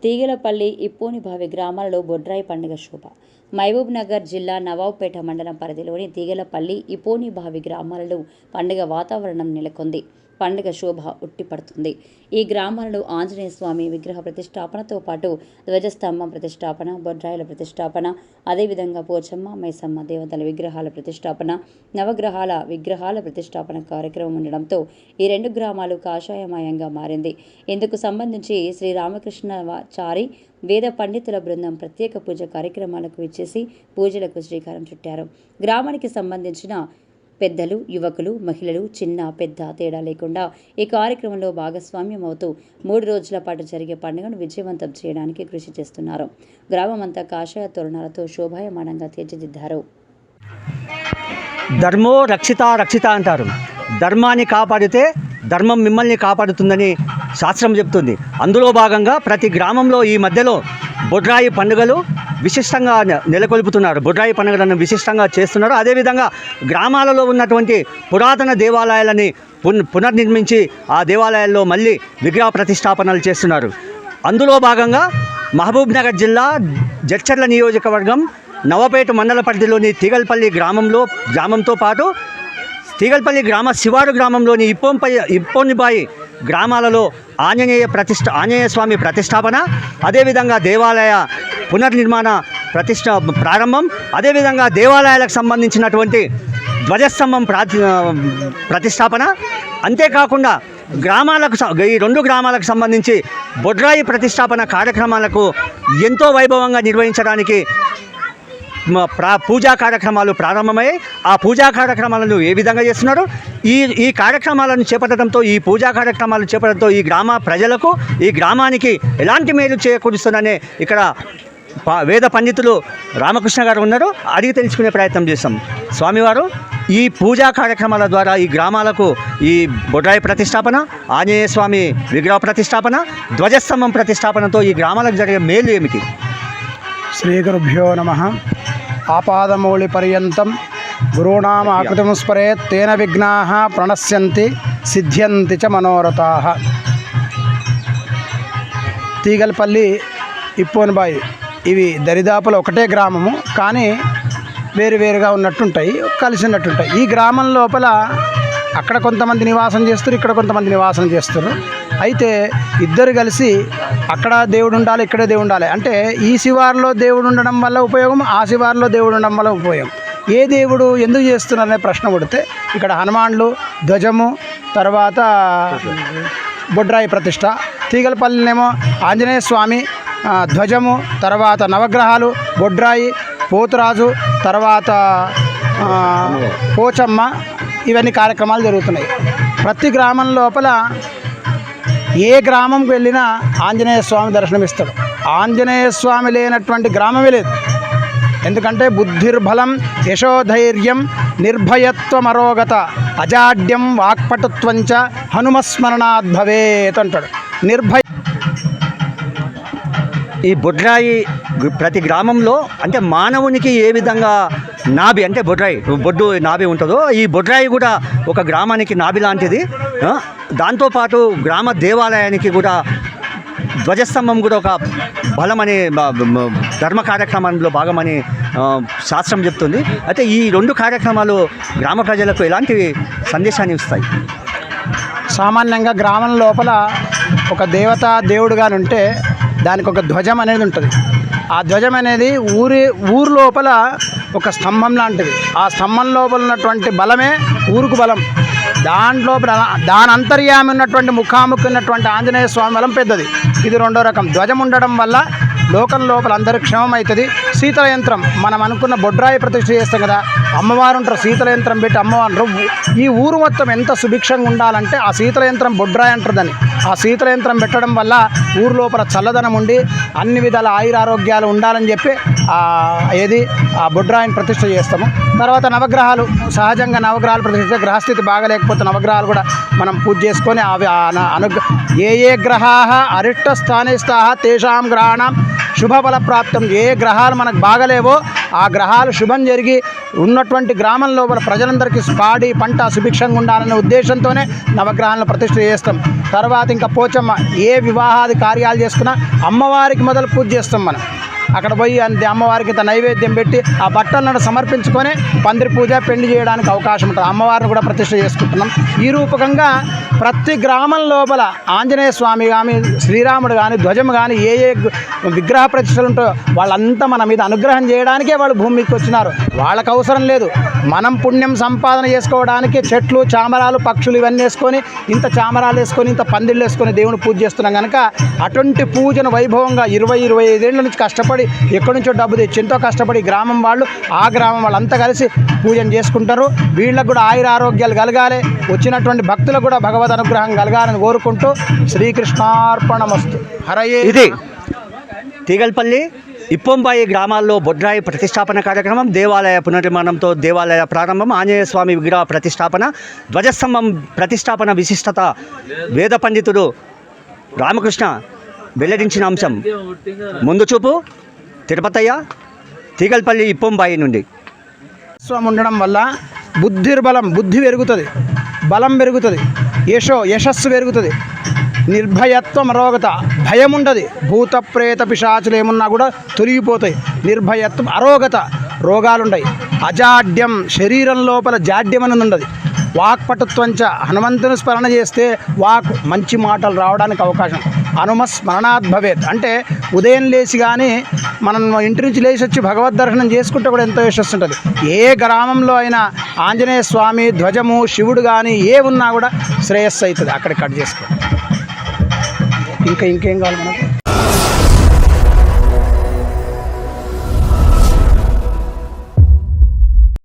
తీగలపల్లి, ఇప్పూనిబావి గ్రామాలలో బొడ్రాయి పండుగ శోభ. మహబూబ్ నగర్ జిల్లా నవాబ్పేట మండలం పరిధిలోని తీగలపల్లి, ఇప్పూనిబావి గ్రామాలలో పండుగ వాతావరణం నెలకొంది. పండుగ శోభ ఉట్టిపడుతుంది. ఈ గ్రామాలలో ఆంజనేయ స్వామి విగ్రహ ప్రతిష్టాపనతో పాటు ధ్వజస్తంభం ప్రతిష్టాపన, బొడ్రాయిల ప్రతిష్టాపన, అదేవిధంగా పోచమ్మ, మైసమ్మ దేవతల విగ్రహాల ప్రతిష్టాపన, నవగ్రహాల విగ్రహాల ప్రతిష్టాపన కార్యక్రమం ఉండడంతో ఈ రెండు గ్రామాలు కాషాయమయంగా మారింది. ఇందుకు సంబంధించి శ్రీ రామకృష్ణాచారి వేద పండితుల బృందం ప్రత్యేక పూజ కార్యక్రమాలకు ఇచ్చేసి పూజలకు శ్రీకారం చుట్టారు. గ్రామానికి సంబంధించిన పెద్దలు, యువకులు, మహిళలు, చిన్న పెద్ద తేడా లేకుండా ఈ కార్యక్రమంలో భాగస్వామ్యం అవుతూ 3 రోజుల పాటు జరిగే పండుగను విజయవంతం చేయడానికి కృషి చేస్తున్నారు. గ్రామమంతా కాషాయ తోరణాలతో శోభాయమానంగా తీర్చిదిద్దారు. ధర్మో రక్షిత రక్షిత అంటారు. ధర్మాన్ని కాపాడితే ధర్మం మిమ్మల్ని కాపాడుతుందని శాస్త్రం చెప్తుంది. అందులో భాగంగా ప్రతి గ్రామంలో ఈ మధ్యలో బొడ్రాయి పండుగలు విశిష్టంగా నెలకొల్పుతున్నారు. బొడ్రాయి పండుగలను విశిష్టంగా చేస్తున్నారు. అదేవిధంగా గ్రామాలలో ఉన్నటువంటి పురాతన దేవాలయాలని పునర్నిర్మించి ఆ దేవాలయాల్లో మళ్ళీ విగ్రహ ప్రతిష్టాపనలు చేస్తున్నారు. అందులో భాగంగా మహబూబ్ నగర్ జిల్లా జడ్చర్ల నియోజకవర్గం నవాబ్పేట మండల పరిధిలోని తీగలపల్లి గ్రామంతో పాటు తీగలపల్లి శివారు గ్రామంలోని ఇప్పొన్నిబాయి గ్రామాలలో ఆంజనేయ స్వామి ప్రతిష్టాపన, అదేవిధంగా దేవాలయ పునర్నిర్మాణ ప్రారంభం, అదేవిధంగా దేవాలయాలకు సంబంధించినటువంటి ధ్వజస్తంభం ప్రతిష్టాపన, అంతేకాకుండా ఈ 2 గ్రామాలకు సంబంధించి బొడ్రాయి ప్రతిష్టాపన కార్యక్రమాలకు ఎంతో వైభవంగా నిర్వహించడానికి పూజా కార్యక్రమాలు ప్రారంభమయ్యాయి. ఆ పూజా కార్యక్రమాలను ఏ విధంగా చేస్తున్నారు, ఈ కార్యక్రమాలను చేపట్టడంతో, ఈ పూజా కార్యక్రమాలు చేపట్టడంతో ఈ గ్రామ ప్రజలకు, ఈ గ్రామానికి ఎలాంటి మేలు చేకూరుస్తుందనే ఇక్కడ వేద పండితులు రామకృష్ణ గారు ఉన్నారు. అడిగి తెలుసుకునే ప్రయత్నం చేస్తాం. స్వామివారు ఈ పూజా కార్యక్రమాల ద్వారా ఈ గ్రామాలకు ఈ బొడ్రాయి ప్రతిష్టాపన, ఆంజనేయ స్వామి విగ్రహ ప్రతిష్టాపన, ధ్వజస్తంభం ప్రతిష్టాపనతో ఈ గ్రామాలకు జరిగే మేలు ఏమిటి? శ్రీ గురుభ్యో నమః. ఆపాదమౌళి పర్యంతం గురూణాం ఆకృతిం స్మరేత్ తేన విఘ్నాః ప్రణశ్యంతి సిద్ధ్యంతి చ మనోరథాః. తీగలపల్లి, ఇప్పూనిబాయి ఇవి దరిదాపులో ఒకటే గ్రామము, కానీ వేరువేరుగా ఉన్నట్టుంటాయి, కలిసి ఉన్నట్టుంటాయి. ఈ గ్రామం లోపల అక్కడ కొంతమంది నివాసం చేస్తారు, ఇక్కడ కొంతమంది నివాసం చేస్తారు. అయితే ఇద్దరు కలిసి అక్కడ దేవుడు ఉండాలి, ఇక్కడ దేవుడు ఉండాలి అంటే ఈ శివారులో దేవుడు ఉండడం వల్ల ఉపయోగం, ఆ శివారులో దేవుడు ఉండడం వల్ల ఉపయోగం. ఏ దేవుడు ఎందుకు చేస్తున్నారనే ప్రశ్న పుడితే ఇక్కడ హనుమాన్లు, ధ్వజము, తర్వాత బొడ్రాయి ప్రతిష్ట, తీగలపల్లినేమో ఆంజనేయ స్వామి ధ్వజము, తర్వాత నవగ్రహాలు, బొడ్రాయి, పోతురాజు, తర్వాత పోచమ్మ, ఇవన్నీ కార్యక్రమాలు జరుగుతున్నాయి. ప్రతి గ్రామం లోపల ఏ గ్రామంకి వెళ్ళినా ఆంజనేయ స్వామి దర్శనమిస్తాడు. ఆంజనేయ స్వామి లేనటువంటి గ్రామమే లేదు. ఎందుకంటే బుద్ధిర్బలం యశోధైర్యం నిర్భయత్వమరోగత అజాడ్యం వాక్పటుత్వంచ హనుమస్మరణాద్ భవేత్ అంటాడు. ఈ బొడ్రాయి ప్రతి గ్రామంలో అంటే మానవునికి ఏ విధంగా నాభి అంటే బొడ్డు నాభి ఉంటుందో ఈ బొడ్రాయి కూడా ఒక గ్రామానికి నాభి లాంటిది. దాంతోపాటు గ్రామ దేవాలయానికి కూడా ధ్వజస్తంభం కూడా ఒక బలమనే ధర్మ కార్యక్రమంలో భాగమని శాస్త్రం చెప్తుంది. అయితే ఈ 2 కార్యక్రమాలు గ్రామ ప్రజలకు ఎలాంటి సందేశాన్ని ఇస్తాయి? సామాన్యంగా గ్రామం లోపల ఒక దేవుడుగా ఉంటే దానికి ఒక ధ్వజం అనేది ఉంటుంది. ఆ ధ్వజం అనేది ఊరు లోపల ఒక స్తంభం లాంటిది. ఆ స్తంభం లోపల ఉన్నటువంటి బలమే ఊరుకు బలం. దాని అంతర్యామి ఉన్నటువంటి ముఖాముఖి ఉన్నటువంటి ఆంజనేయ స్వామి బలం పెద్దది. ఇది 2వ రకం. ధ్వజం ఉండడం వల్ల లోకం లోపల అందరికి క్షేమం అవుతుంది. శీతల యంత్రం మనం అనుకున్న బొడ్రాయి ప్రతిష్ఠ చేస్తాం కదా, అమ్మవారు ఉంటారు, శీతల యంత్రం పెట్టి అమ్మవారు ఈ ఊరు మొత్తం ఎంత సుభిక్షంగా ఉండాలంటే ఆ శీతల యంత్రం బొడ్రాయి అంటారు. ఆ శీతల యంత్రం పెట్టడం వల్ల ఊరు లోపల చల్లదనం ఉండి అన్ని విధాల ఆయురారోగ్యాలు ఉండాలని చెప్పి ఆ బొడ్రాయిని ప్రతిష్ఠ చేస్తాము. తర్వాత నవగ్రహాలు, సహజంగా నవగ్రహాలు ప్రతిష్ఠ, గ్రహస్థితి బాగలేకపోతే నవగ్రహాలు కూడా మనం పూజ చేసుకొని అవి ఏ గ్రహాः అరిష్టస్థానే స్థాః తేషాం గ్రహాణం శుభఫల ప్రాప్తం. ఏ గ్రహాలు మనకు బాగలేవో ఆ గ్రహాలు శుభం జరిగి ఉన్నటువంటి గ్రామం లోపల ప్రజలందరికీ పాడి పంట సుభిక్షంగా ఉండాలనే ఉద్దేశంతోనే నవగ్రహాలను ప్రతిష్ఠ చేస్తాం. తర్వాత ఇంకా పోచమ్మ ఏ వివాహాది కార్యాలు చేసుకున్నా అమ్మవారికి మొదలు పూజ చేస్తాం మనం. అక్కడ పోయి అమ్మవారికి ఇంత నైవేద్యం పెట్టి ఆ బట్టలను సమర్పించుకొని పందిరి పూజ పెళ్లి చేయడానికి అవకాశం ఉంటుంది. అమ్మవారిని కూడా ప్రతిష్ఠ చేసుకుంటున్నాం. ఈ రూపకంగా ప్రతి గ్రామం లోపల ఆంజనేయ స్వామి కానీ శ్రీరాముడు కానీ ధ్వజం కానీ ఏ విగ్రహ ప్రతిష్టలు ఉంటాయో వాళ్ళంతా మన మీద అనుగ్రహం చేయడానికే వాళ్ళు భూమి మీదకి వచ్చినారు. వాళ్ళకు అవసరం లేదు. మనం పుణ్యం సంపాదన చేసుకోవడానికి చెట్లు చామరాలు పక్షులు ఇవన్నీ వేసుకొని ఇంత చామరాలు వేసుకొని ఇంత పందిళ్ళు వేసుకొని దేవుని పూజ చేస్తున్నాం కనుక అటువంటి పూజను వైభవంగా 20-25 ఏళ్ళ నుంచి కష్టపడి ఎక్కడి నుంచో డబ్బు తెచ్చి ఎంతో కష్టపడి గ్రామం వాళ్ళు ఆ గ్రామం వాళ్ళంతా కలిసి పూజను చేసుకుంటారు. వీళ్ళకు కూడా ఆయుర ఆరోగ్యాలు కలగాలి, వచ్చినటువంటి భక్తులకు కూడా భగవద్ అనుగ్రహం కలగాలని కోరుకుంటూ శ్రీకృష్ణార్పణమస్తు. హరయే. ఇది తీగల్పల్లి ఇప్పొంబాయి గ్రామాల్లో బొడ్రాయి ప్రతిష్టాపన కార్యక్రమం, దేవాలయ పునర్నిర్మాణంతో దేవాలయ ప్రారంభం, ఆంజనేయ స్వామి విగ్రహ ప్రతిష్టాపన, ధ్వజస్తంభం ప్రతిష్టాపన విశిష్టత వేద పండితుడు రామకృష్ణ వెల్లడించిన అంశం. ముందు చూపు తిరుపతయ్య, తీగల్పల్లి ఇప్పొంబాయి నుండి. స్వామి ఉండడం వల్ల బుద్ధిర్బలం, బుద్ధి పెరుగుతుంది, బలం పెరుగుతుంది, యశస్సు పెరుగుతుంది, నిర్భయత్వం అరోగత, భయం ఉండదు, భూత ప్రేత పిశాచులు ఏమున్నా కూడా తొలగిపోతాయి. నిర్భయత్వం అరోగత, రోగాలుండయి, అజాడ్యం శరీరం లోపల జాడ్యం అనేది ఉండదు, వాక్పటుత్వంచ హనుమంతుని స్మరణ చేస్తే వాక్ మంచి మాటలు రావడానికి అవకాశం. హనుమస్మరణాత్ భవేత్ అంటే ఉదయం లేచి కానీ మనం ఇంటి నుంచి లేచి వచ్చి భగవద్ దర్శనం చేసుకుంటే కూడా ఎంతో యశస్సు ఉంటుంది. ఏ గ్రామంలో అయినా ఆంజనేయ స్వామి ధ్వజము శివుడు కానీ ఏ ఉన్నా కూడా శ్రేయస్సు అవుతుంది. అక్కడ కట్ చేసుకో. ఇంకేం కావాలి మనకు?